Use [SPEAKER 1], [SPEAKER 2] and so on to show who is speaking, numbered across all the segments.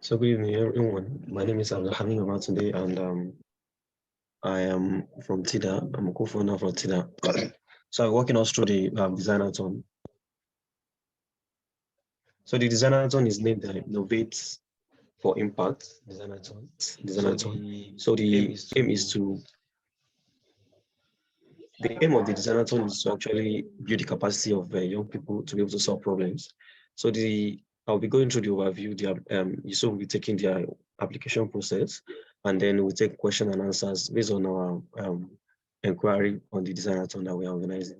[SPEAKER 1] So good evening, everyone. My name is Abdulhammed Babatunde, and I am from TIDA. I'm a co-founder for TIDA. So I'm working us through the Designathon. So the Designathon is named Innovate for Impact Designathon. So the aim is to the aim of the Designathon is to actually build the capacity of young people to be able to solve problems. So I'll be going through the overview. Yusuf will be taking the application process, and then we'll take question and answers based on our inquiry on the Designathon that we are organizing.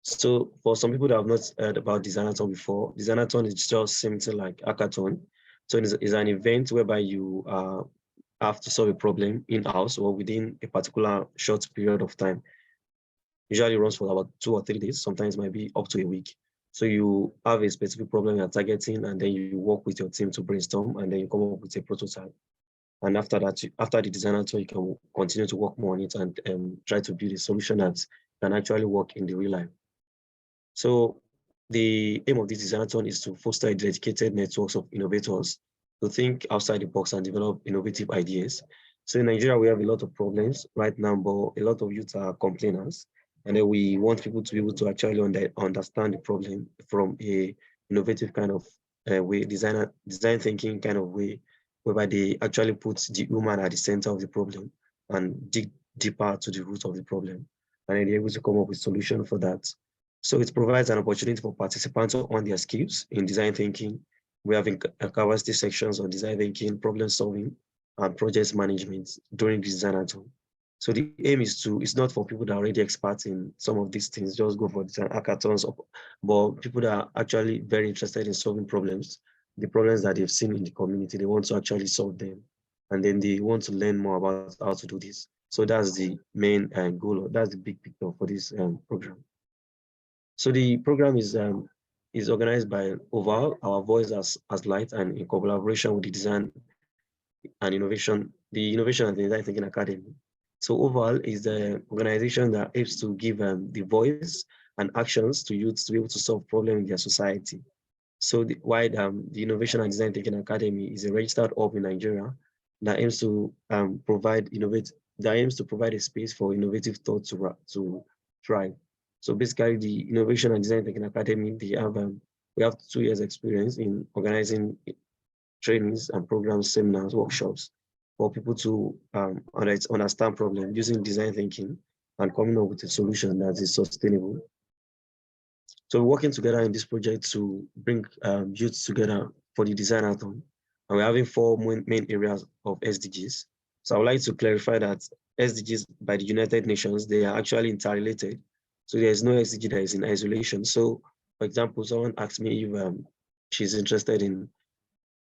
[SPEAKER 1] So for some people that have not heard about Designathon before, Designathon is just something like hackathon. So it's an event whereby you have to solve a problem in-house or within a particular short period of time. Usually runs for about 2 or 3 days, sometimes might be up to a week. So you have a specific problem you're targeting, and then you work with your team to brainstorm, and then you come up with a prototype. And after that, after the Designathon, you can continue to work more on it and try to build a solution that can actually work in the real life. So the aim of this Designathon is to foster dedicated networks of innovators to think outside the box and develop innovative ideas. So in Nigeria, we have a lot of problems right now, but a lot of youth are complainers. And then we want people to be able to actually understand the problem from a innovative kind of way, design thinking kind of way, whereby they actually put the human at the center of the problem and dig deeper to the root of the problem. And then they're able to come up with solutions for that. So it provides an opportunity for participants to hone their skills in design thinking. We have capacity sections on design thinking, problem solving, and project management during the Designathon. So the aim is it's not for people that are already experts in some of these things, just go for design hackathons, but people that are actually very interested in solving problems, the problems that they've seen in the community, they want to actually solve them. And then they want to learn more about how to do this. So that's the main goal, that's the big picture for this program. So the program is organized by Oval, Our Voice as Light, and in collaboration with the Design and Innovation, the Innovation and Design Thinking Academy. So Oval is the organization that aims to give the voice and actions to youths to be able to solve problems in their society. So the Innovation and Design Thinking Academy is a registered hub in Nigeria that aims to provide a space for innovative thought to thrive. So basically, the Innovation and Design Thinking Academy, we have 2 years experience in organizing trainings and programs, seminars, workshops for people to understand problems using design thinking and coming up with a solution that is sustainable. So we're working together in this project to bring youths together for the Designathon. And we're having 4 main areas of SDGs. So I would like to clarify that SDGs by the United Nations, they are actually interrelated. So there's no SDG that is in isolation. So for example, someone asked me if she's interested in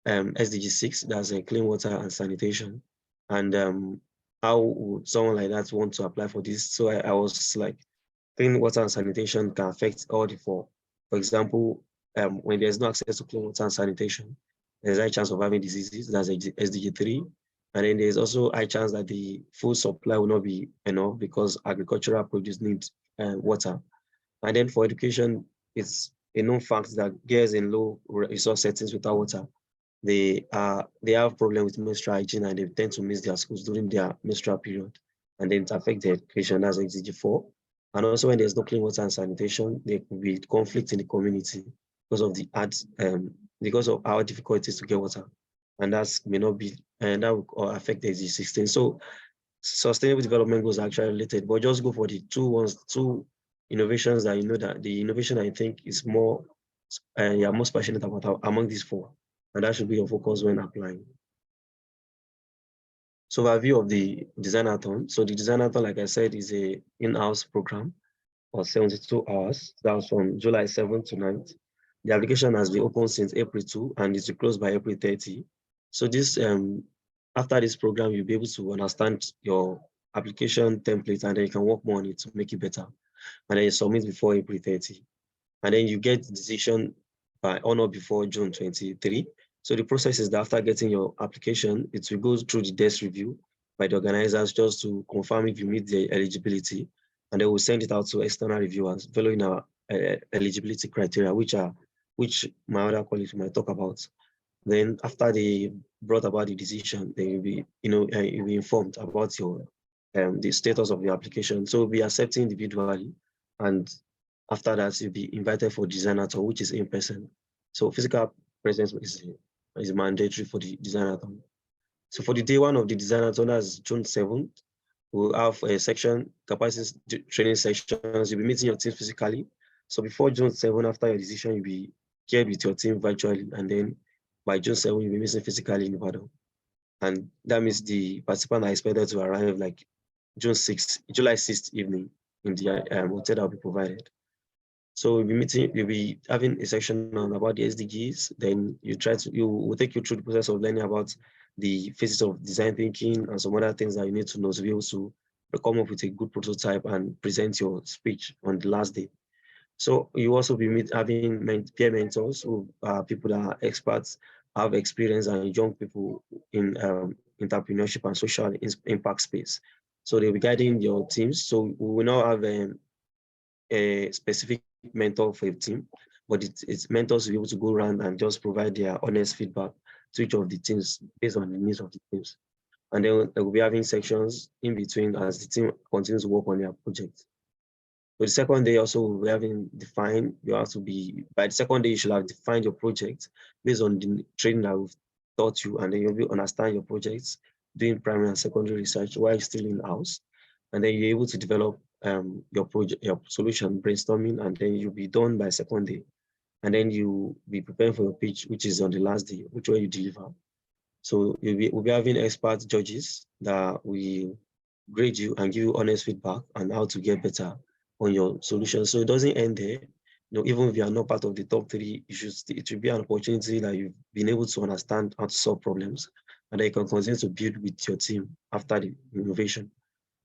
[SPEAKER 1] SDG 6, that's clean water and sanitation. And how would someone like that want to apply for this? So I was like, clean water and sanitation can affect all the 4. For example, when there's no access to clean water and sanitation, there's a high chance of having diseases, that's SDG 3. And then there's also a high chance that the food supply will not be enough because agricultural produce needs water. And then for education, it's a known fact that girls in low resource settings without water, they have problem with menstrual hygiene and they tend to miss their schools during their menstrual period. And then it affects their education, that's SDG 4. And also when there's no clean water and sanitation, there could be conflict in the community because of because of how difficult it is to get water. And that may not be, and that will affect the SDG 16. So sustainable development goals are actually related, but just go for the 2 innovations that you know that the innovation I think is more, you're most passionate about among these 4. And that should be your focus when applying. So overview of the Designathon. So the Designathon, like I said, is a in-house program for 72 hours. That was from July 7th to 9th. The application has been open since April 2 and is closed by April 30. So this after this program, you'll be able to understand your application template and then you can work more on it to make it better. And then you submit before April 30. And then you get the decision by or not before June 23. So the process is that after getting your application, it will go through the desk review by the organizers just to confirm if you meet the eligibility. And they will send it out to external reviewers following our eligibility criteria, which my other colleagues might talk about. Then after they brought about the decision, they will be, you'll be informed about your the status of the application. So we'll be accepting individually, and after that, you'll be invited for designathon, which is in person. So physical presence is mandatory for the designathon. So for the day one of the designathon, that's June 7th, we'll have a section, capacity training sections. You'll be meeting your team physically. So before June 7th, after your decision, you'll be paired with your team virtually, and then by June 7th, you'll be meeting physically in Nevada. And that means the participants are expected to arrive like July 6th evening in the hotel that will be provided. So you'll be having a section on about the SDGs. Then will take you through the process of learning about the phases of design thinking and some other things that you need to know to be able to come up with a good prototype and present your speech on the last day. So you also be having peer mentors who are people that are experts, have experience, and young people in entrepreneurship and social impact space. So they'll be guiding your teams. So we will now have a specific mentor for a team, but it's mentors to be able to go around and just provide their honest feedback to each of the teams based on the needs of the teams. And then we'll be having sections in between as the team continues to work on their project. So the second day also we having defined, you have to be, by the second day you should have defined your project based on the training that we've taught you, and then you'll be understand your projects, doing primary and secondary research while you're still in house. And then you're able to develop your project, your solution brainstorming, and then you'll be done by second day. And then you be preparing for your pitch, which is on the last day, which way you deliver. So we'll be having expert judges that will grade you and give you honest feedback on how to get better on your solution. So it doesn't end there. Even if you are not part of the top 3, it should be an opportunity that you've been able to understand how to solve problems, and then you can continue to build with your team after the innovation.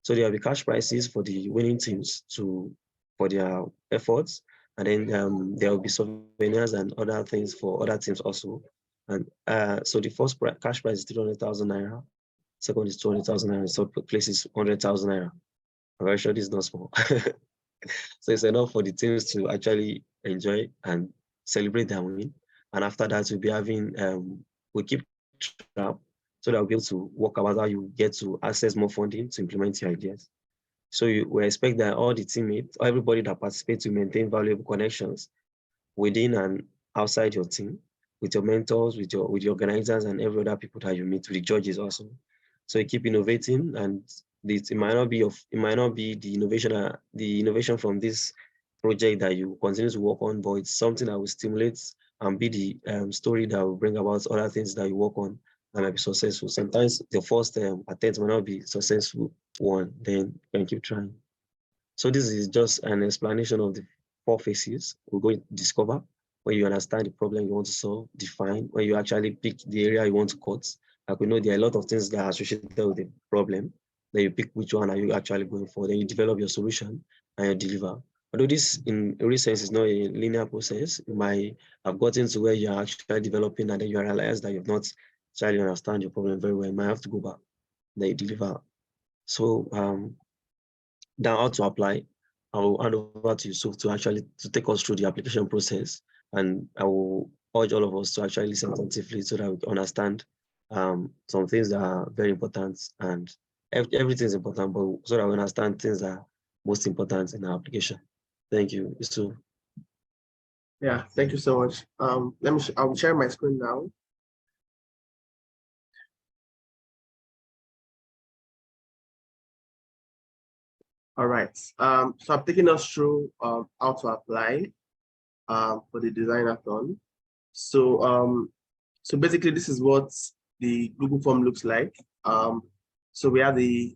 [SPEAKER 1] So there will be cash prizes for the winning teams for their efforts, and then there will be souvenirs and other things for other teams also. And so the first cash prize is 300,000 naira, second is 200,000 naira, third place is 100,000 naira. I'm very sure this is not small. So it's enough for the teams to actually enjoy and celebrate their win. And after that, we'll be having, we keep track so that we'll be able to work about how you get to access more funding to implement your ideas. So we expect that all the teammates, everybody that participates, will maintain valuable connections within and outside your team, with your mentors, with your organizers, and every other people that you meet, with the judges also. So you keep innovating, and it might not be the innovation from this project that you continue to work on, but it's something that will stimulate and be the story that will bring about other things that you work on and might be successful. Sometimes the first attempt might not be successful one, then you can keep trying. So this is just an explanation of the 4 phases we're going to discover. When you understand the problem you want to solve, define, when you actually pick the area you want to cut. Like we know there are a lot of things that are associated with the problem. Then you pick which one are you actually going for. Then you develop your solution and you deliver. Although this in a real sense is not a linear process, you might have gotten to where you are actually developing and then you realize that you've not actually understand your problem very well. You might have to go back. Then you deliver. So then how to apply, I will hand over to Yusuf to take us through the application process, and I will urge all of us to actually listen attentively so that we can understand some things that are very important, and everything is important, but so that we understand things that are most important in our application. Thank you, Yusuf.
[SPEAKER 2] Yeah, thank you so much. I'll share my screen now. All right. So I'm taking us through how to apply for the designathon. So so basically this is what the Google form looks like. So we have a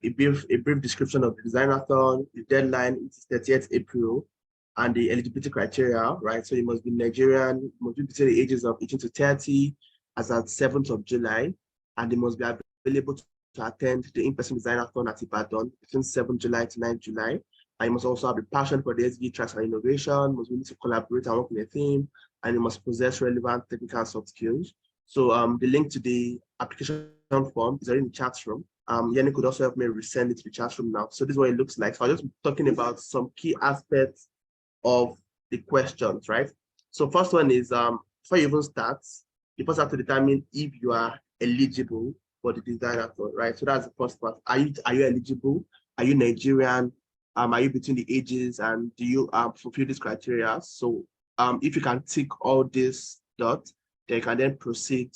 [SPEAKER 2] brief description of the designathon. The deadline is 30th April, and the eligibility criteria, right? So you must be Nigerian, must be between the ages of 18 to 30 as at 7th of July, and they must be available to attend the in-person designathon at Ibadan between 7th July to 9th July. And you must also have a passion for the SDG tracks and innovation, must be able to collaborate and work in a team, and you must possess relevant technical and soft skills. So the link to the application form is already in the chat room. Ayeni could also help me resend it to the chat room now. So this is what it looks like. So I'm just talking about some key aspects of the questions, right? So first one is, before you even start, You first have to determine if you are eligible for the designathon, right? So that's the first part. Are you eligible? Are you Nigerian? Are you between the ages, and do you fulfill these criteria? So if you can tick all these dots, then you can then proceed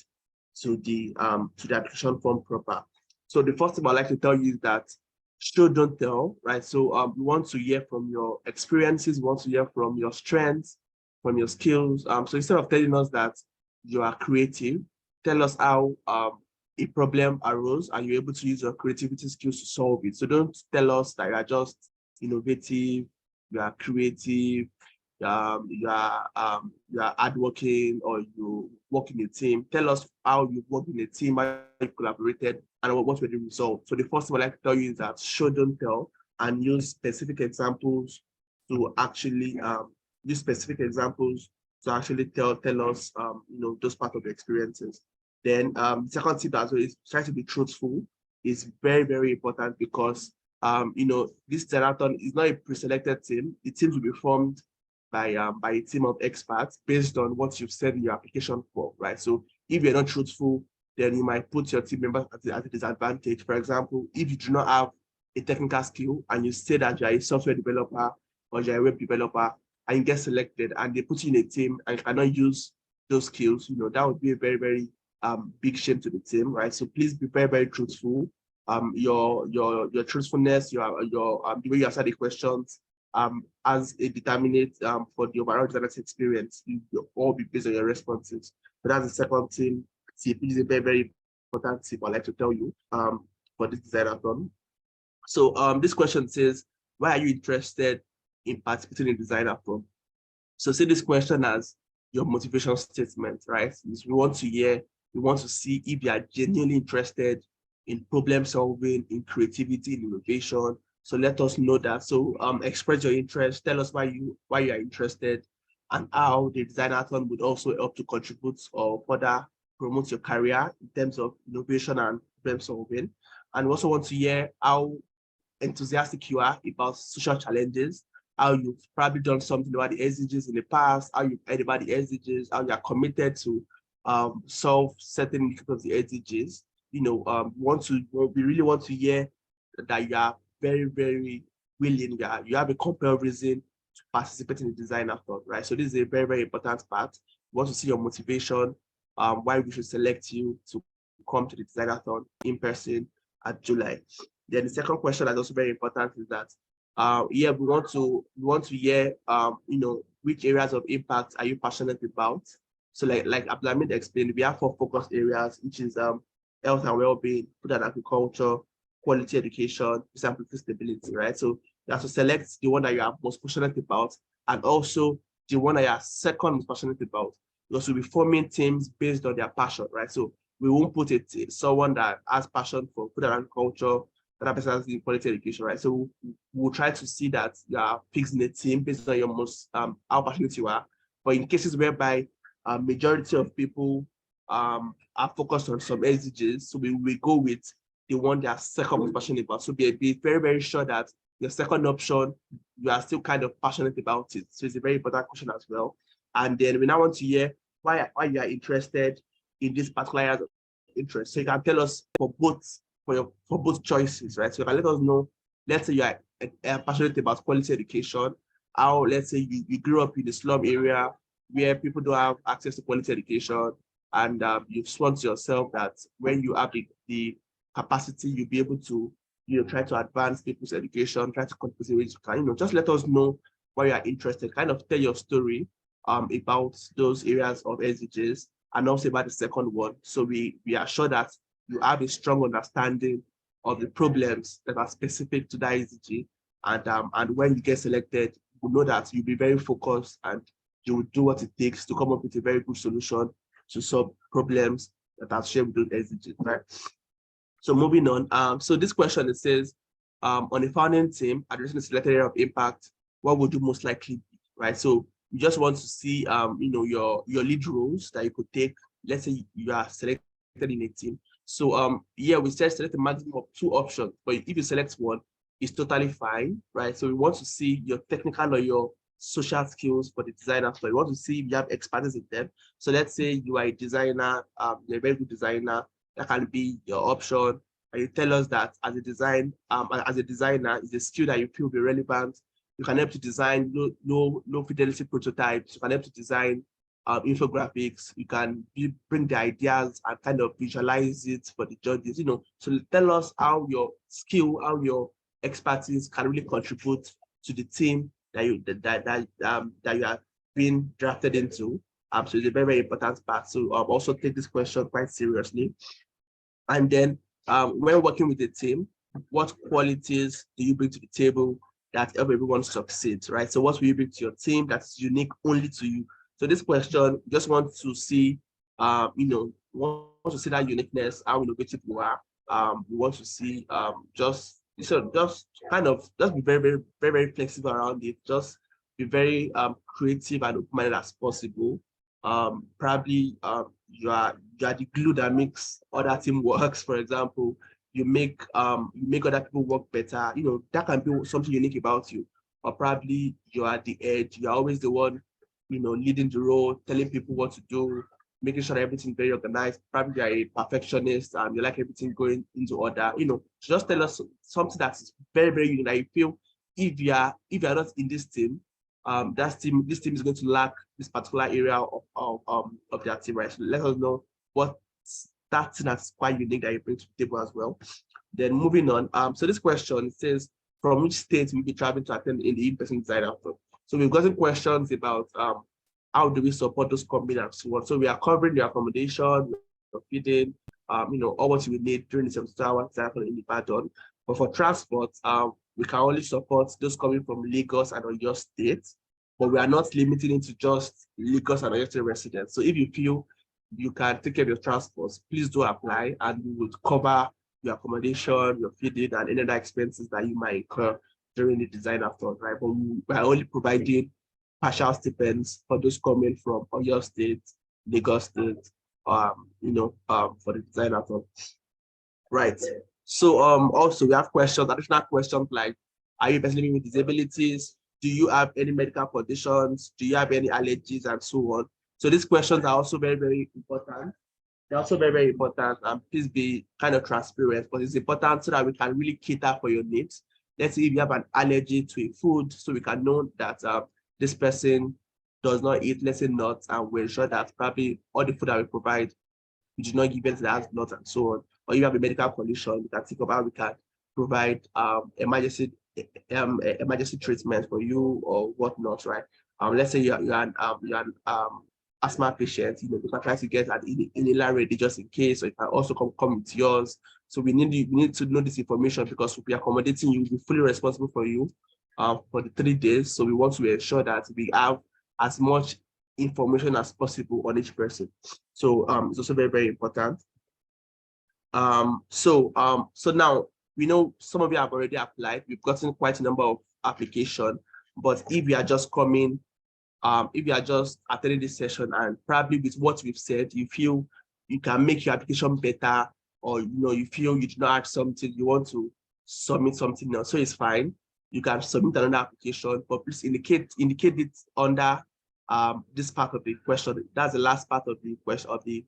[SPEAKER 2] to the application form proper. So the first thing I'd like to tell you is that show, don't tell, right? So we want to hear from your experiences, we want to hear from your strengths, from your skills. So instead of telling us that you are creative, tell us how a problem arose and you're able to use your creativity skills to solve it. So don't tell us that you are just innovative, you are creative, you are hardworking, or you work in a team. Tell us how you work in a team, how you collaborated, and what were the results. So the first thing I'd like to tell you is that show, don't tell, and use specific examples to actually tell us those part of the experiences. Then the second tip as well is try to be truthful. Is very, very important because this Designathon is not a pre-selected team. The teams will be formed by a team of experts based on what you've said in your application form, right? So if you're not truthful, then you might put your team members at a disadvantage. For example, if you do not have a technical skill and you say that you're a software developer or you're a web developer and you get selected and they put you in a team and you cannot use those skills, that would be a very, very big shame to the team, right? So please be very, very truthful. Your truthfulness, the way you answer the questions, as a determinant for the overall designer's experience, you all be based on your responses. But that's the second thing. Tip is a very, very important tip I'd like to tell you for this designathon. So this question says, why are you interested in participating in designathon? So see this question as your motivation statement, right? We want to see if you are genuinely interested in problem solving, in creativity, in innovation. So let us know that. So express your interest, tell us why you are interested, and how the designathon would also help to contribute or further promote your career in terms of innovation and problem solving. And we also want to hear how enthusiastic you are about social challenges, how you've probably done something about the SDGs in the past, how you've heard about the SDGs, how you are committed to solve certain issues of the SDGs. We really want to hear that you are very, very willing. You have a compelling reason to participate in the designathon, right? So this is a very, very important part. We want to see your motivation, why we should select you to come to the designathon in person at July. Then the second question that's also very important is that we want to hear which areas of impact are you passionate about. So like Abdulhammed explained, we have 4 focus areas, which is health and well-being, food and agriculture, quality education, sample stability, right? So you have to select the one that you are most passionate about, and also the one that you are second most passionate about. Because we'll be forming teams based on their passion, right? So we won't put someone that has passion for food and agriculture, that person has the quality education, right? So we'll try to see that you are fixing a team based on your most how passionate you are. But in cases whereby a majority of people are focused on some SDGs, so we go with the one they are second most passionate about. So be very, very sure that your second option, you are still kind of passionate about it. So it's a very important question as well. And then we now want to hear why you are interested in this particular area of interest. So you can tell us for both choices, right? So you can let us know, let's say you are passionate about quality education, how, let's say you grew up in the slum area where people don't have access to quality education, and you've sworn to yourself that when you have the capacity, you'll be able to try to advance people's education, try to contribute ways you can, just let us know why you are interested, kind of tell your story about those areas of SDGs, and also about the second one. So we are sure that you have a strong understanding of the problems that are specific to that SDG, and when you get selected, you know that you'll be very focused and you will do what it takes to come up with a very good solution to solve problems that are shared with those SDGs, right? So moving on, so this question, it says, on a founding team addressing the selected area of impact, what would you most likely be, right? So you just want to see, your lead roles that you could take. Let's say you are selected in a team. So we said select a maximum of 2 options, but if you select one, it's totally fine, right? So we want to see your technical or your social skills for the designer. So you want to see if you have expertise in them. So let's say you are a designer, you're a very good designer, that can be your option. And you tell us that as a designer, is a skill that you feel will be relevant. You can help to design low fidelity prototypes. You can help to design infographics. You can bring the ideas and kind of visualize it for the judges. So tell us how your skill, how your expertise can really contribute to the team that you have been drafted into. So it's a very, very important part. So also take this question quite seriously. And then when working with the team, what qualities do you bring to the table that help everyone succeed, right? So what will you bring to your team that's unique only to you? So this question, just want to see, want to see that uniqueness, how innovative you are. We want to see just kind of just be very, very, very, very flexible around it. Just be very creative and open-minded as possible. Probably you are the glue that makes other team works. For example, you make other people work better. That can be something unique about you. Or probably you are the edge. You're always the one, leading the role, telling people what to do, making sure that everything's very organized. Probably you're a perfectionist and you like everything going into order. Just tell us something that's very, very unique that you feel if you are not in this team, this team is going to lack this particular area of their team, right? So let us know what that thing that's quite unique that you bring to the table as well. Then moving on, so this question says, from which state will be traveling to attend in the in-person designathon? So we've gotten questions about how do we support those companies and so on. So we are covering the accommodation, feeding, all what you will need during the 72-hour designathon in Ibadan. But for transport, we can only support those coming from Lagos and Oyo State, but we are not limiting it to just Lagos and Oyo State residents. So if you feel you can take care of your transport, please do apply and we will cover your accommodation, your feeding, and any other expenses that you might incur during the designathon, right? But we are only providing partial stipends for those coming from Oyo State, Lagos State, for the designathon, right? So also we have additional questions like, are you a person living with disabilities? Do you have any medical conditions? Do you have any allergies and so on? So these questions are also very, very important. They're also very, very important, and please be kind of transparent, but it's important so that we can really cater for your needs. Let's say if you have an allergy to a food, so we can know that this person does not eat, let's say, nuts, and we ensure that probably all the food that we provide, we do not give it that has nuts and so on. Or you have a medical condition, we can think about how we can provide emergency treatment for you or whatnot, right? Let's say you're an asthma patient, you can try to get an inhaler ready just in case, or you can also come with yours. So we need to know this information because we'll be accommodating you, we'll be fully responsible for you for the 3 days. So we want to ensure that we have as much information as possible on each person. So it's also very, very important. So now we know some of you have already applied. We've gotten quite a number of applications, but if you are just coming, if you are just attending this session and probably with what we've said, you feel you can make your application better, or you feel you do not have something, you want to submit something else, so it's fine. You can submit another application, but please indicate it under this part of the question. That's the last part of the question of the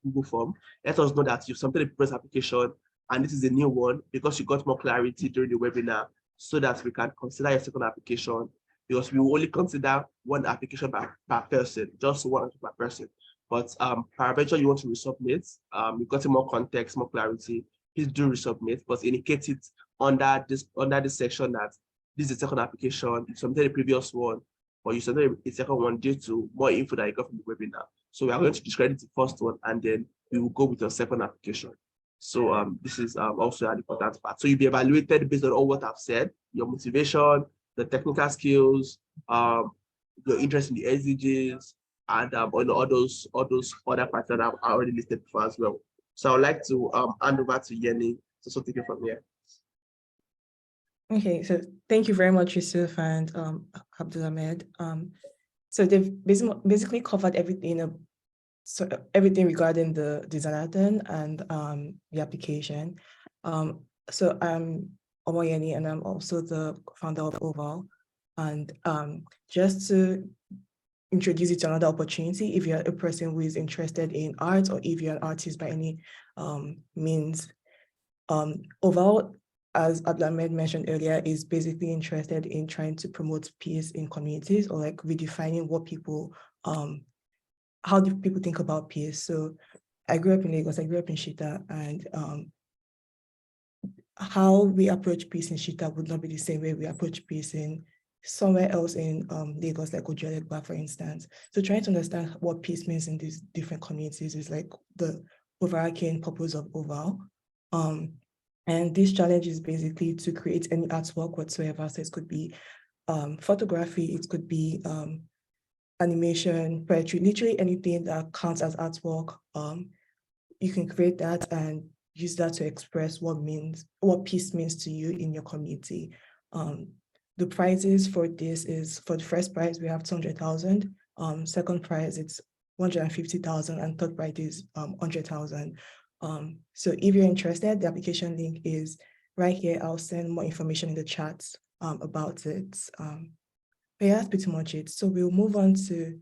[SPEAKER 2] Google form. Let us know that you've submitted a previous application and this is a new one because you got more clarity during the webinar, so that we can consider your second application, because we will only consider one application per person, just one per person. But peradventure you want to resubmit, you've gotten more context, more clarity, please do resubmit, but indicate it under this section that this is the second application, you submitted a previous one, or you submitted a second one due to more info that you got from the webinar. So we are going to discredit the first one and then we will go with your second application. So this is also an important part. So you'll be evaluated based on all what I've said, your motivation, the technical skills, your interest in the SDGs, and all those other parts that I've already listed before as well. So I'd like to hand over to Ayeni to take it from here.
[SPEAKER 3] Okay, so thank you very much, Yusuf and Abdulhammed. So they've basically covered everything, so everything regarding the designathon and the application. So I'm Omoyeni and I'm also the founder of Oval. And just to introduce you to another opportunity, if you're a person who is interested in art, or if you're an artist by any means, overall, as Abdulhammed mentioned earlier, is basically interested in trying to promote peace in communities, or like redefining what people, how do people think about peace. So I grew up in Lagos, I grew up in Shita, and how we approach peace in Shita would not be the same way we approach peace in somewhere else in Lagos, like Ojuelegba, for instance. So trying to understand what peace means in these different communities is like the overarching purpose of OVAL. And this challenge is basically to create any artwork whatsoever. So it could be photography, it could be animation, poetry, literally anything that counts as artwork. You can create that and use that to express what peace means to you in your community. The prizes for this is, for the first prize, we have 200,000. Second prize, it's 150,000, and third prize is 100,000. So if you're interested, the application link is right here. I'll send more information in the chat about it. But yeah, that's pretty much it. So we'll move on to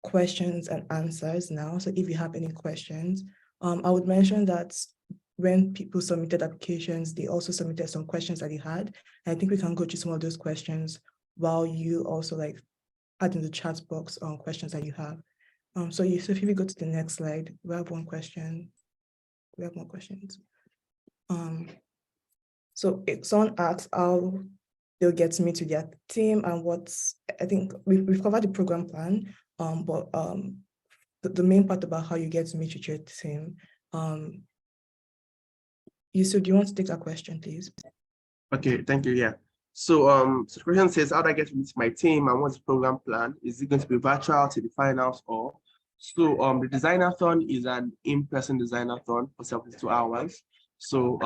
[SPEAKER 3] questions and answers now. So if you have any questions, I would mention that when people submitted applications, they also submitted some questions that they had. And I think we can go through some of those questions while you also like add in the chat box on questions that you have. So Yusuf, if we go to the next slide, we have one question. We have more questions. So if someone asks how they'll get to meet with their team and what's, I think we've covered the program plan, but the main part about how you get to meet with your team. Yusuf, do you want to take that question, please?
[SPEAKER 2] Okay, thank you. Yeah. So, so the question says, how do I get to meet my team and what's the program plan? Is it going to be virtual to the finals or? So, the Designathon is an in-person Designathon for 72 hours. So,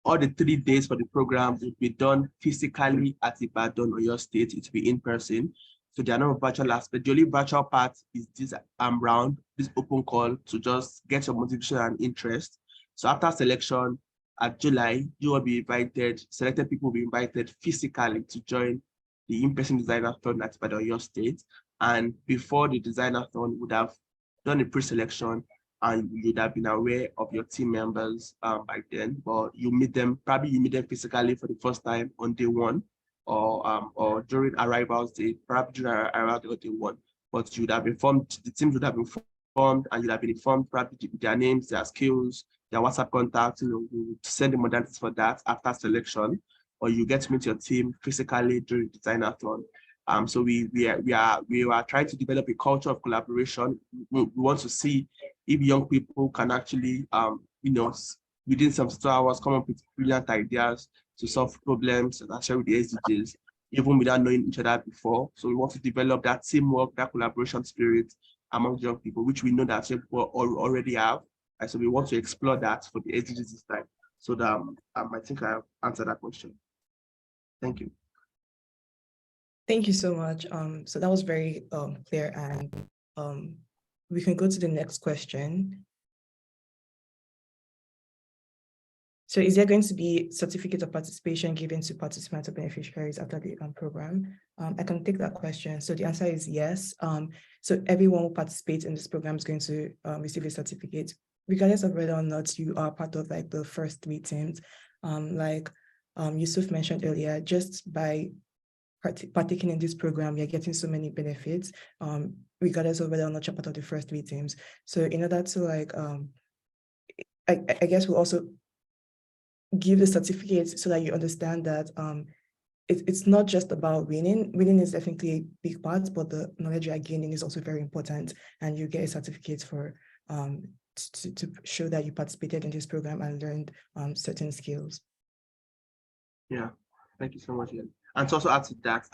[SPEAKER 2] all the 3 days for the program will be done physically at Ibadan or your state. It will be in person. So there are no virtual aspects. The only virtual part is this round, this open call to just get your motivation and interest. So after selection at July, you will be invited, selected people will be invited physically to join the in-person Designathon at Ibadan or your state. And before the Designathon, would have done a pre-selection and you'd have been aware of your team members by then, but you meet them, probably you meet them physically for the first time on day one, or during arrivals day, perhaps during arrival day or day one. But you'd have informed, the teams would have been informed, and you'd have been informed probably their names, their skills, their WhatsApp contacts, you know, we would send the modalities for that after selection, or you get to meet your team physically during the Designathon. So we are trying to develop a culture of collaboration. We want to see if young people can actually, you know, within some 2 hours, come up with brilliant ideas to solve problems and share with the SDGs, even without knowing each other before. So we want to develop that teamwork, that collaboration spirit among young people, which we know that people already have. And so we want to explore that for the SDGs this time. So that, I think I have answered that question. Thank you.
[SPEAKER 3] Thank you so much. So that was very clear, and we can go to the next question. So is there going to be certificate of participation given to participants or beneficiaries after the program? I can take that question. So the answer is yes. So everyone who participates in this program is going to receive a certificate, regardless of whether or not you are part of like the first 3 teams. Like Yusuf mentioned earlier, just by partaking in this program, you're getting so many benefits, regardless of whether or not you're part of the first 3 teams. So in order to like, I guess we'll also give the certificates so that you understand that it's not just about winning. Winning is definitely a big part, but the knowledge you're gaining is also very important, and you get a certificate for to show that you participated in this program and learned certain skills.
[SPEAKER 2] Yeah, thank you so much, Ian. And to also add to that,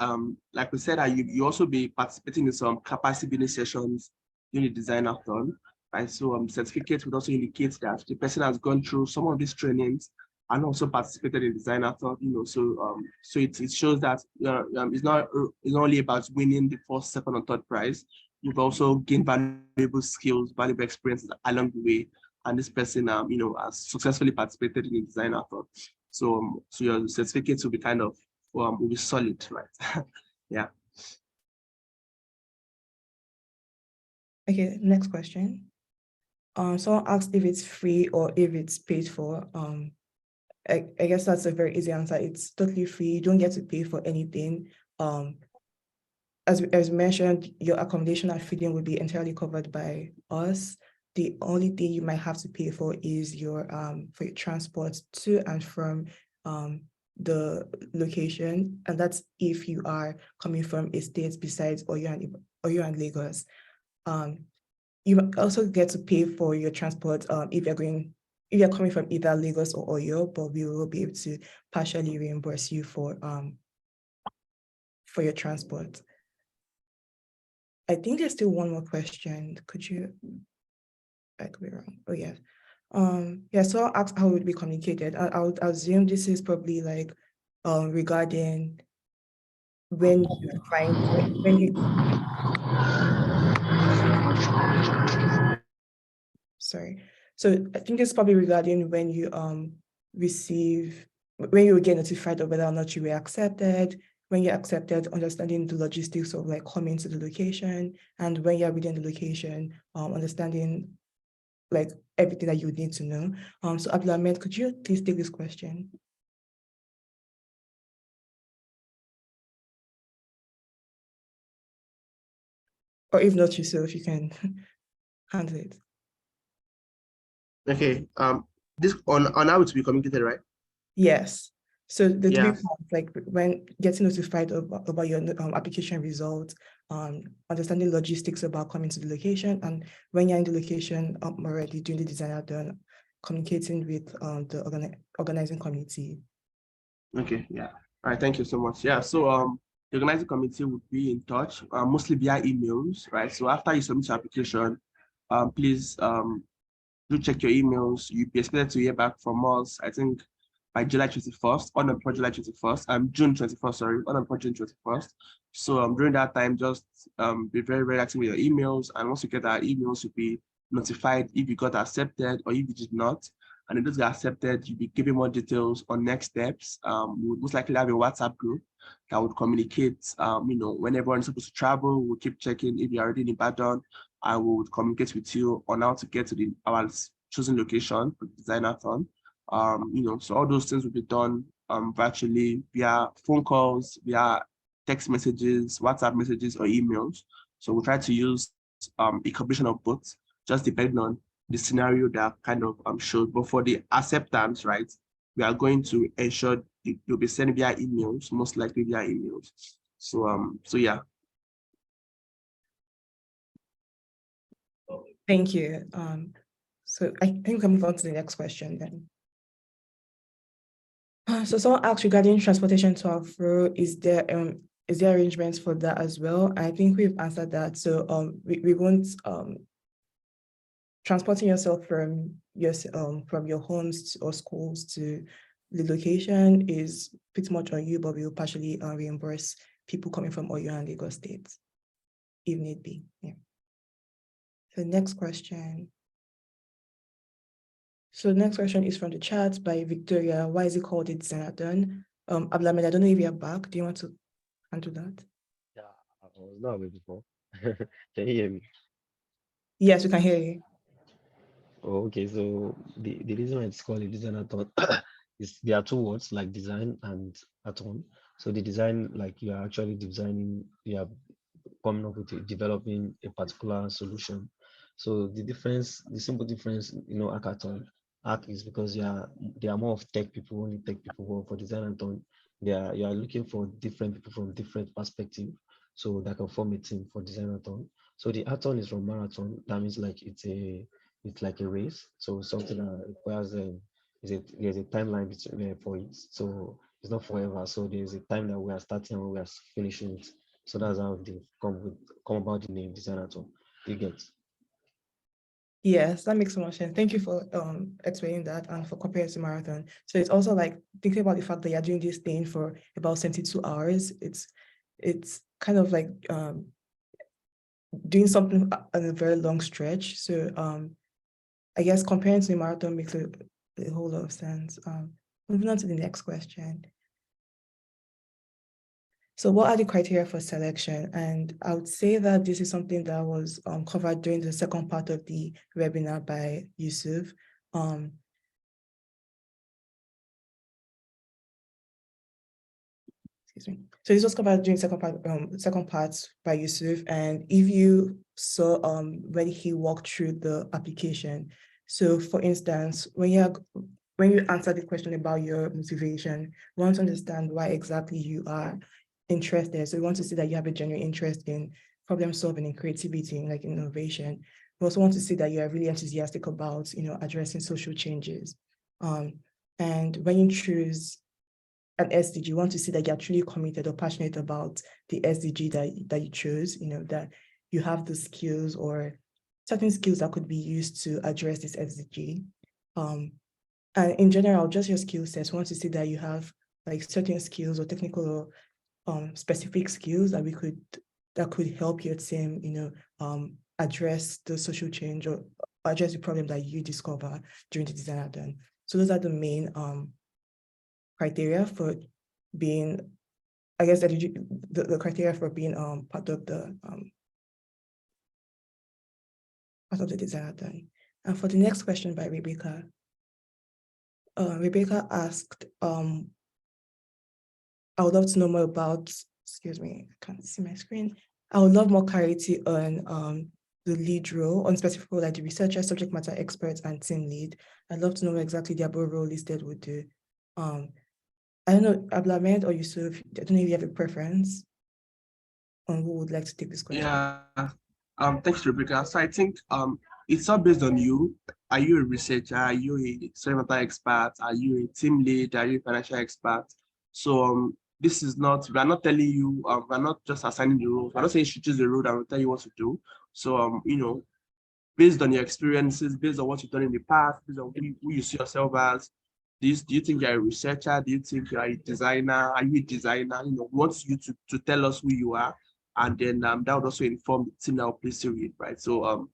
[SPEAKER 2] like we said, you also be participating in some capacity building sessions during the Designathon, right? So certificates would also indicate that the person has gone through some of these trainings and also participated in Designathon, you know. So it shows that it's not only about winning the first, second, or third prize. You've also gained valuable skills, valuable experiences along the way, and this person, you know, has successfully participated in the Designathon. So your certificates will be kind of will be solid, right? Yeah.
[SPEAKER 3] Okay, next question. Someone asked if it's free or if it's paid for. I guess that's a very easy answer. It's totally free. You don't get to pay for anything. As mentioned, your accommodation and feeding will be entirely covered by us. The only thing you might have to pay for is your for your transport to and from the location, and that's if you are coming from a state besides Oyo and Lagos. You also get to pay for your transport if you're coming from either Lagos or Oyo, but we will be able to partially reimburse you for your transport. I think there's still one more question. Could you? I could be wrong. Oh yeah. Yeah. So I'll ask how it would be communicated. I would assume this is probably like regarding when you find when you. Sorry. So I think it's probably regarding when you when you get notified of whether or not you were accepted, when you're accepted, understanding the logistics of like coming to the location, and when you're within the location, understanding like everything that you would need to know. So Abdulhammed, could you please take this question? Or if not yourself, you can handle it.
[SPEAKER 2] Okay. This on how to be communicated, right?
[SPEAKER 3] Yes. So the three
[SPEAKER 2] Yeah.
[SPEAKER 3] parts, like when getting notified about your application results, understanding logistics about coming to the location, and when you're in the location already doing the designathon, communicating with the organizing committee.
[SPEAKER 2] Okay. Yeah. All right. Thank you so much. Yeah. So the organizing committee would be in touch, mostly via emails, right? So after you submit your application, please do check your emails. You'll be expected to hear back from us, I think, by July 21st, on July 21st, June 21st, sorry, on June 21st. So during that time, just be very, very active with your emails. And once you get our emails, you'll be notified if you got accepted or if you did not. And if those get accepted, you'll be given more details on next steps. We would most likely have a WhatsApp group that would communicate, when everyone's supposed to travel, we'll keep checking if you're already in Ibadan. I would communicate with you on how to get to our chosen location for the designathon. So all those things will be done virtually via phone calls, via text messages, WhatsApp messages, or emails. So we'll try to use a combination of both, just depending on the scenario that kind of showed. But for the acceptance, right, we are going to ensure you'll be sent via emails, most likely via emails. So yeah.
[SPEAKER 3] Thank you. So I think we can move on to the next question then. So someone asked regarding transportation to and fro, is there arrangements for that as well? I think we've answered that. So we won't transporting yourself from your homes or schools to the location is pretty much on you, but we will partially reimburse people coming from Oyo and Lagos states if need be. Yeah. So next question. So the next question is from the chat by Victoria. Why is it called a designathon? Abdulhammed, I don't know if you're back. Do you want to handle that?
[SPEAKER 1] Yeah, I was not aware before. Can you hear me?
[SPEAKER 3] Yes, we can hear you.
[SPEAKER 1] Oh, okay, so the reason why it's called a designathon is there are two words like design and athon. So the design, like you are actually designing, you are coming up with developing a particular solution. So the simple difference, hackathon, hack is because they are more of tech people, only tech people. But for designathon, you are looking for different people from different perspective, so that can form a team for designathon. So the athon is from marathon. That means like it's like a race. So something that requires there's a timeline between for it. So it's not forever. So there's a time that we are starting and we are finishing it. So that's how they come about the name designathon. You get.
[SPEAKER 3] Yes, that makes so much sense. Thank you for explaining that and for comparing to marathon. So it's also like thinking about the fact that you're doing this thing for about 72 hours. It's kind of like doing something on a very long stretch. So I guess comparing to the marathon makes a whole lot of sense. Moving on to the next question. So what are the criteria for selection? And I would say that this is something that was covered during the second part of the webinar by Yusuf. Excuse me. So this was covered during second part by Yusuf. And if you saw when he walked through the application, so for instance, when you answer the question about your motivation, we want to understand why exactly you are interested. So we want to see that you have a genuine interest in problem solving and creativity, like innovation. We also want to see that you are really enthusiastic about, addressing social changes. And when you choose an SDG, you want to see that you're truly committed or passionate about the SDG that you chose, that you have the skills or certain skills that could be used to address this SDG. And in general, just your skill sets, we want to see that you have like certain skills or technical specific skills that could help your team, address the social change or address the problem that you discover during the designathon. So those are the main criteria for being, I guess, the criteria for being part of the designathon. And for the next question by Rebecca, Rebecca asked, I would love to know more about, excuse me, I can't see my screen. I would love more clarity on the lead role, on specific role like the researcher, subject matter experts, and team lead. I'd love to know what exactly the above role listed would do. I don't know, Abdulhammed or Yusuf, I don't know if you have a preference on who would like to take this question.
[SPEAKER 2] Yeah, thanks, Rebecca. So I think it's all based on you. Are you a researcher? Are you a subject matter expert? Are you a team lead? Are you a financial expert? So this is not, we're not telling you, we're not just assigning the roles. We're not saying you should choose the role and we'll tell you what to do. So based on your experiences, based on what you've done in the past, based on who you see yourself as, do you think you're a researcher? Do you think you're a designer? Are you a designer? We want you to tell us who you are. And then that would also inform the team that will place you with, right? So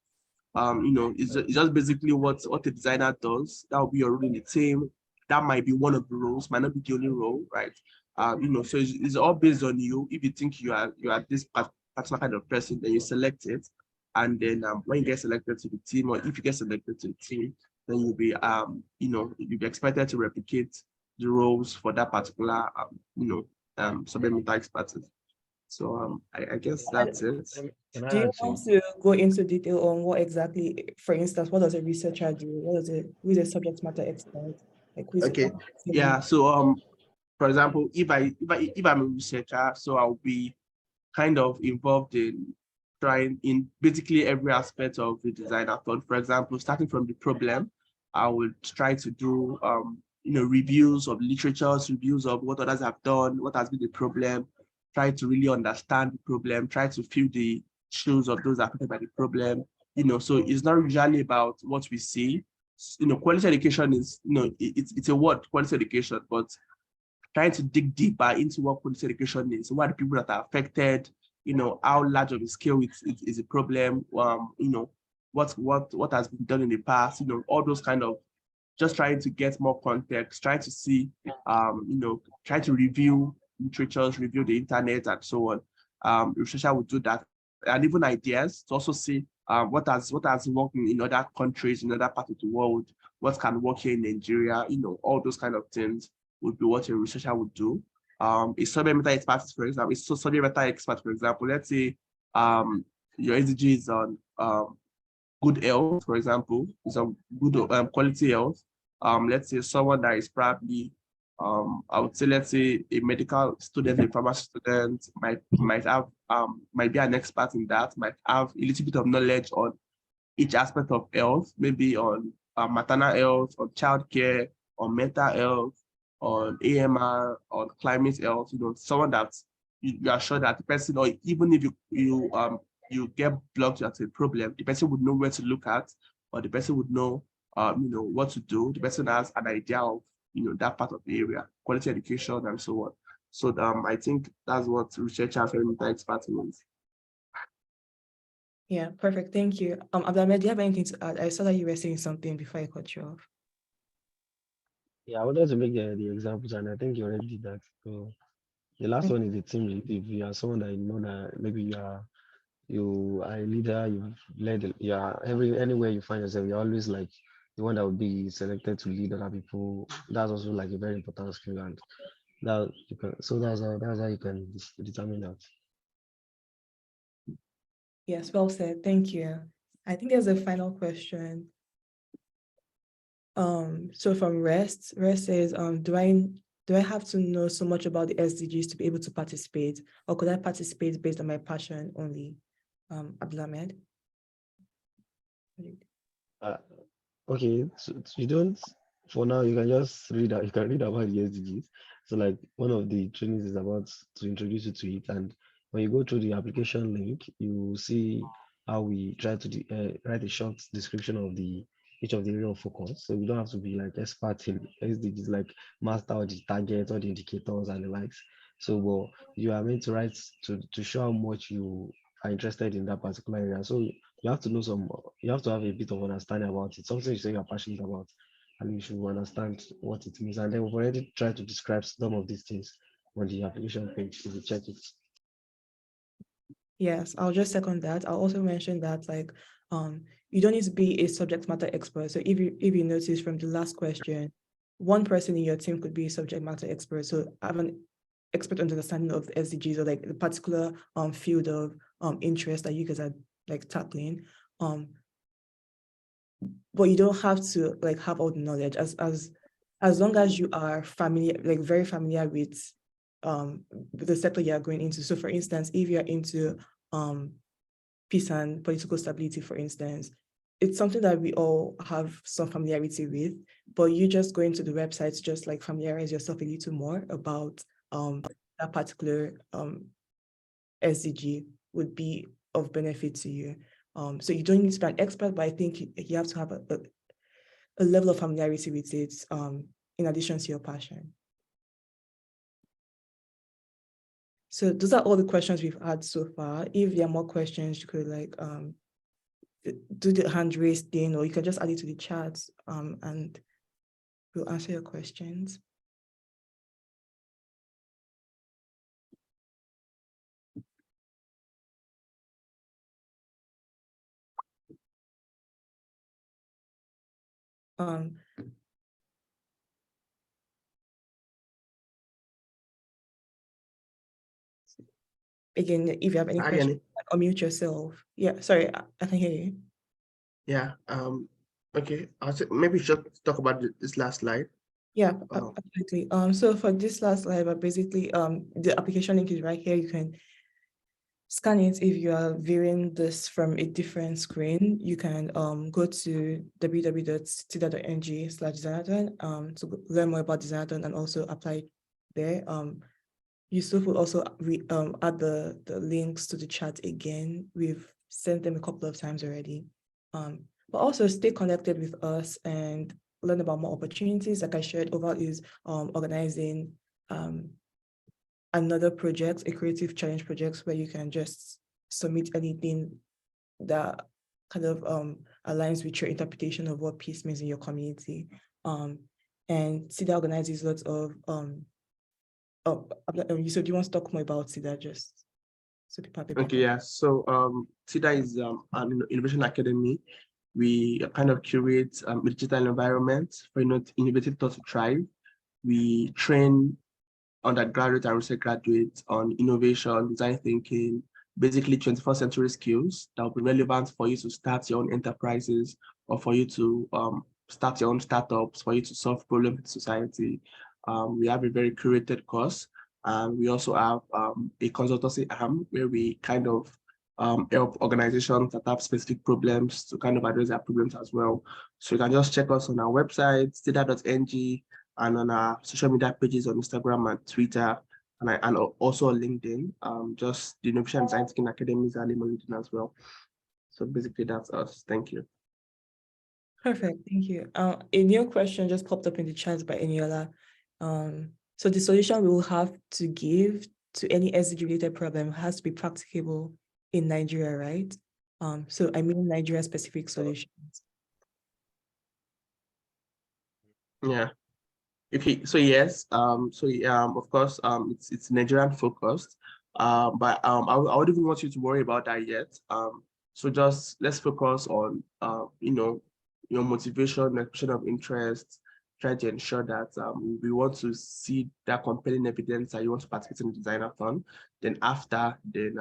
[SPEAKER 2] it's just basically what a designer does. That will be your role in the team. That might be one of the roles, might not be the only role, right? So it's all based on you. If you think you are this particular kind of person, then you select it. And then when you get selected to the team, or if you get selected to the team, then you'll be you'll be expected to replicate the roles for that particular subject matter expertise. So I guess that's it.
[SPEAKER 3] Do you want to go into detail on what exactly, for instance, what does a researcher do? Who is a subject matter expert? Like
[SPEAKER 2] okay. Yeah. So for example, if I'm a researcher, so I'll be kind of involved in trying in basically every aspect of the designathon. For example, starting from the problem, I would try to do reviews of literatures, reviews of what others have done, what has been the problem, try to really understand the problem, try to feel the shoes of those affected by the problem. So it's not usually about what we see. Quality education is, it's a word, quality education, but trying to dig deeper into what quality education is, what are the people that are affected, how large of a scale is a problem, what has been done in the past, all those kind of, just trying to get more context, trying to see, try to review literatures, review the internet and so on. Researcher would do that. And even ideas to also see what has worked in other countries, in other parts of the world, what can work here in Nigeria, all those kind of things would be what a researcher would do. A subject matter expert, for example, let's say your SDG is on good health, for example, is on good quality health. Let's say someone that is probably, I would say, let's say a medical student, a pharmacy student might be an expert in that, might have a little bit of knowledge on each aspect of health, maybe on maternal health, on childcare, on mental health, on AMR, on climate health. Someone that you are sure that the person, or even if you get blocked at a problem, the person would know where to look at, or the person would know what to do. The person has an idea of that part of the area, quality education and so on. So I think that's what researchers and experts means.
[SPEAKER 3] Yeah, perfect. Thank you. Abdulhammed, do you have anything to add? I saw that you were saying something before I cut you off.
[SPEAKER 1] Yeah, I wanted to make the examples, and I think you already did that. So The last one is the team lead. If you are someone that you know that maybe you are a leader, you've led, yeah, anywhere you find yourself, you're always like the one that would be selected to lead other people. That's also like a very important skill, and that you can. So that's how you can determine that.
[SPEAKER 3] Yes, well said. Thank you. I think there's a final question. So from Rest says, do I have to know so much about the SDGs to be able to participate, or could I participate based on my passion only? Abdulhammed?
[SPEAKER 1] Okay, so you don't, for now, you can just read out, you can read about the SDGs. So like one of the trainings is about to introduce you to it. And when you go through the application link, you will see how we try to write a short description of each of the area of focus. So you don't have to be like expert in SDGs, like master all the targets, all the indicators and the likes. So well, you are meant to write to show how much you are interested in that particular area. So you have to know you have to have a bit of understanding about it, something you say you're passionate about, and you should understand what it means. And then we've already tried to describe some of these things on the application page if you check it.
[SPEAKER 3] Yes, I'll just second that. I'll also mention that you don't need to be a subject matter expert. So if you notice from the last question, one person in your team could be a subject matter expert. So have an expert understanding of the SDGs, or like the particular field of interest that you guys are like tackling. But you don't have to like have all the knowledge, as long as you are familiar, like very familiar with the sector you are going into. So for instance, if you're into peace and political stability, for instance, it's something that we all have some familiarity with, but you just going to the website to just like familiarize yourself a little more about that particular SDG would be of benefit to you. So you don't need to be an expert, but I think you have to have a level of familiarity with it in addition to your passion. So those are all the questions we've had so far. If there are more questions, you could like do the hand raise thing, or you can just add it to the chat and we'll answer your questions. Again, if you have any questions, unmute yourself. Yeah, sorry, I can hear you.
[SPEAKER 2] Yeah. Okay. Maybe we should talk about this last slide.
[SPEAKER 3] Yeah, absolutely. So for this last slide, but basically, the application link is right here. You can scan it. If you are viewing this from a different screen, you can go to www.tida.ng/Designathon to learn more about Designathon and also apply there. Yusuf will also add the links to the chat again. We've sent them a couple of times already. But also stay connected with us and learn about more opportunities. Like I shared, Oval is organizing another project, a creative challenge project, where you can just submit anything that kind of aligns with your interpretation of what peace means in your community. And TIDA organizes lots of so do you want to talk more about TIDA, just so people have a
[SPEAKER 2] Okay, yeah. So TIDA is an innovation academy. We kind of curate a digital environment for innovative thought to thrive. We train undergraduate and research graduates on innovation, design thinking, basically 21st century skills that will be relevant for you to start your own enterprises, or for you to start your own startups, for you to solve problems in society. We have a very curated course. We also have a consultancy arm where we kind of help organizations that have specific problems to kind of address their problems as well. So you can just check us on our website, tida.ng, and on our social media pages on Instagram and Twitter, and also on LinkedIn. Just the Innovation and Design Thinking Academy is our name on LinkedIn as well. So basically that's us. Thank you.
[SPEAKER 3] Perfect, thank you. A new question just popped up in the chat by Eniola. So the solution we will have to give to any SDG related problem has to be practicable in Nigeria, right? So I mean Nigeria specific solutions.
[SPEAKER 2] Yeah. Okay, so yes, of course, it's Nigerian focused, but I wouldn't even want you to worry about that yet. So just let's focus on, your motivation, expression of interest, try to ensure that we want to see that compelling evidence that you want to participate in the designathon. Then after, we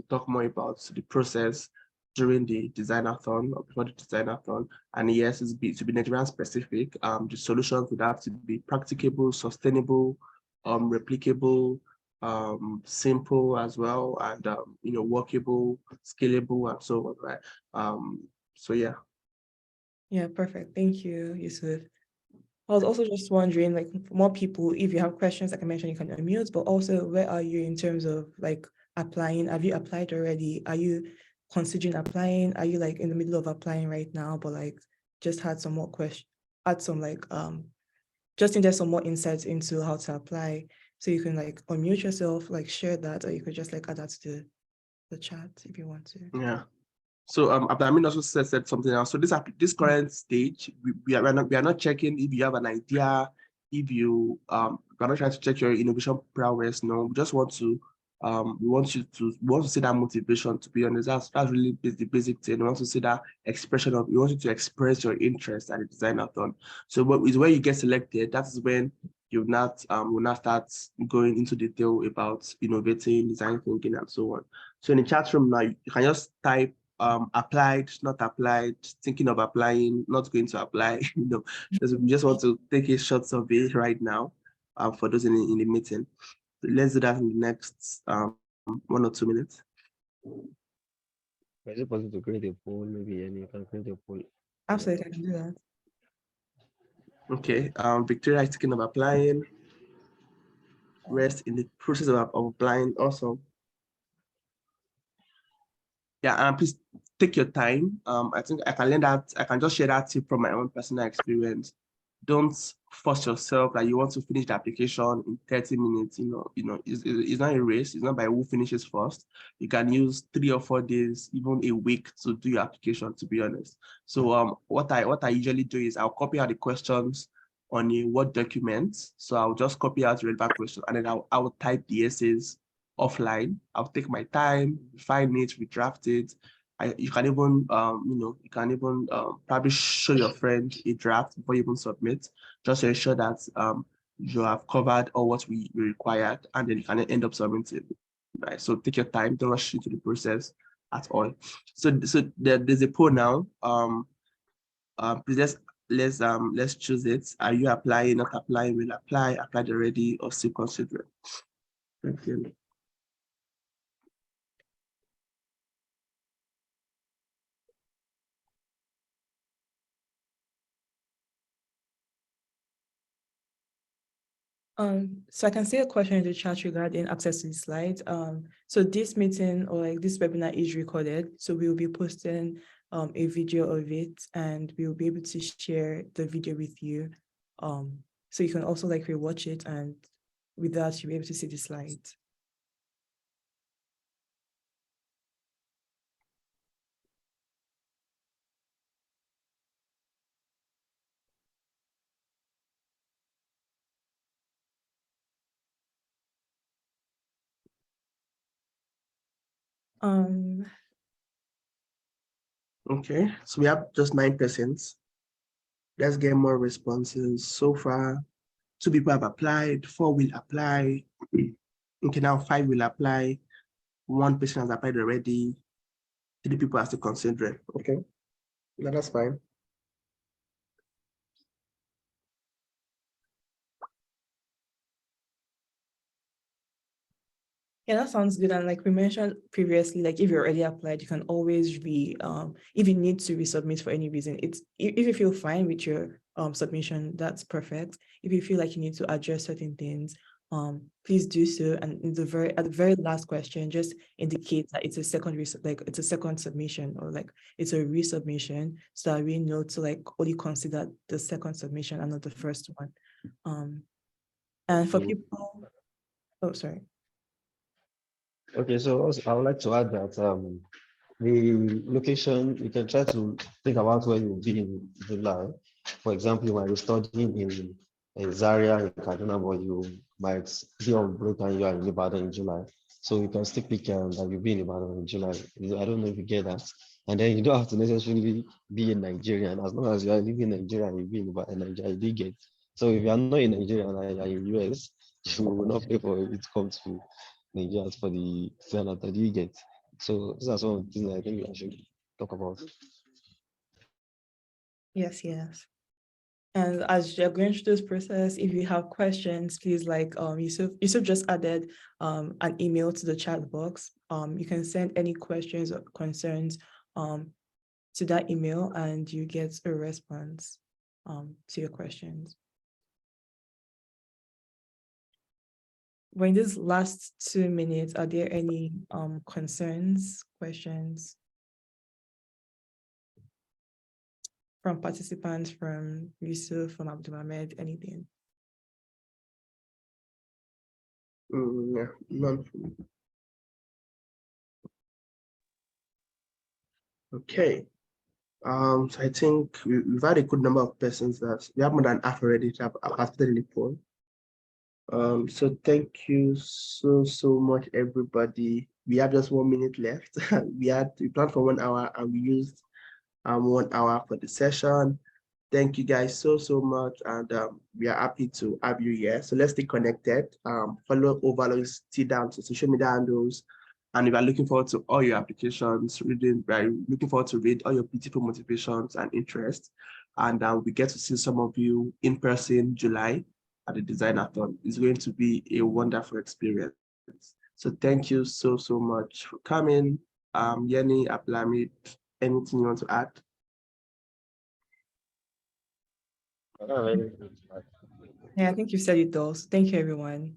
[SPEAKER 2] talk more about the process during the designathon or before the designathon. And yes, to be Nigerian specific. The solutions would have to be practicable, sustainable, replicable, simple as well, and workable, scalable, and so on, right? So yeah.
[SPEAKER 3] Yeah, perfect. Thank you, Yusuf. I was also just wondering, like, for more people, if you have questions, like I mentioned, you can unmute, but also where are you in terms of like applying? Have you applied already? Are you considering applying? Are you like in the middle of applying right now, but like just had some more questions, had some like just needed some more insights into how to apply. So you can like unmute yourself, like share that, or you could just like add that to the chat if you want to.
[SPEAKER 2] Yeah. So Abdulhamid also said something else. So this current stage, we are not checking if you have an idea, if you we're not trying to check your innovation prowess. No, we just want to we want to see that motivation. To be honest, that's really the basic thing. We want to see that expression of, we want you to express your interest at the designathon. So what is where you get selected, that is when you will not start going into detail about innovating, design thinking, and so on. So in the chat room now, you can just type applied, not applied, thinking of applying, not going to apply. We just want to take a short survey right now for those in the meeting. So let's do that in the next 1 or 2 minutes.
[SPEAKER 1] Is it possible to create a poll? Maybe any can create a poll.
[SPEAKER 3] Absolutely, I can do that.
[SPEAKER 2] Okay, Victoria is thinking of applying. Rest in the process of applying also. Yeah, and please take your time. I think I can just share that tip from my own personal experience. Don't force yourself that you want to finish the application in 30 minutes. It's not a race. It's not by who finishes first. You can use 3 or 4 days, even a week, to do your application, to be honest. So what I usually do is I'll copy out the questions on a Word document. So I'll just copy out the relevant questions, and then I will type the essays offline. I'll take my time, refine it, redraft it. You can even, probably show your friend a draft before you even submit, just to ensure that you have covered all what we required, and then you can end up submitting. Right. So take your time, don't rush into the process at all. So there's a poll now. Please let's choose it. Are you applying, not applying, will apply, applied already, or still considering? Thank you.
[SPEAKER 3] So I can see a question in the chat regarding access to the slides. So this meeting or like this webinar is recorded. So we'll be posting a video of it, and we'll be able to share the video with you. So you can also like rewatch it, and with that you'll be able to see the slides.
[SPEAKER 2] Okay, so we have just 9%. Let's get more responses. So far, 2 people have applied, 4 will apply. Okay, now 5 will apply. 1 person has applied already. 3 people are still considering. Okay, yeah, that's fine.
[SPEAKER 3] Yeah, that sounds good. And like we mentioned previously, like if you already applied, you can always if you need to resubmit for any reason, if you feel fine with your submission, that's perfect. If you feel like you need to adjust certain things, please do so. And at the very last question, just indicate that it's a second submission, or like it's a resubmission, so that we know to like only consider the second submission and not the first one. And for people, oh sorry.
[SPEAKER 1] Okay, so also I would like to add that the location, you can try to think about where you'll be in July. For example, you might be studying in Zaria in Kaduna, but you might be on break and you are in Ibadan in July. So you can still pick that you'll be in Ibadan in July. I don't know if you get that. And then you don't have to necessarily be in Nigeria. And as long as you are living in Nigeria and you be in Nigeria, you do get. So if you are not in Nigeria and you are in US, you will not pay for it to come to Nigeria for the Senate that you get. So these are some of the things I think we should talk about.
[SPEAKER 3] Yes, yes. And as you're going through this process, if you have questions, please, like Yusuf just added an email to the chat box. You can send any questions or concerns to that email and you get a response to your questions. Well, in these last 2 minutes, are there any concerns, questions from participants, from Yusuf, from Abdulhammed, anything?
[SPEAKER 2] Yeah, none. Okay. So I think we've had a good number of persons that we have more than half already that have participated in the poll. So thank you so much, everybody. We have just 1 minute left. we planned for 1 hour and we used 1 hour for the session. Thank you guys so much, and we are happy to have you here. So let's stay connected. Follow Overload's TIDA on social media handles, and we are looking forward to all your applications. Looking forward to read all your beautiful motivations and interests, and we get to see some of you in person July at the Designathon. It's going to be a wonderful experience. So thank you so much for coming. Ayeni, Abdulhammed, anything you want to add?
[SPEAKER 3] Yeah, I think you said it all. So thank you, everyone.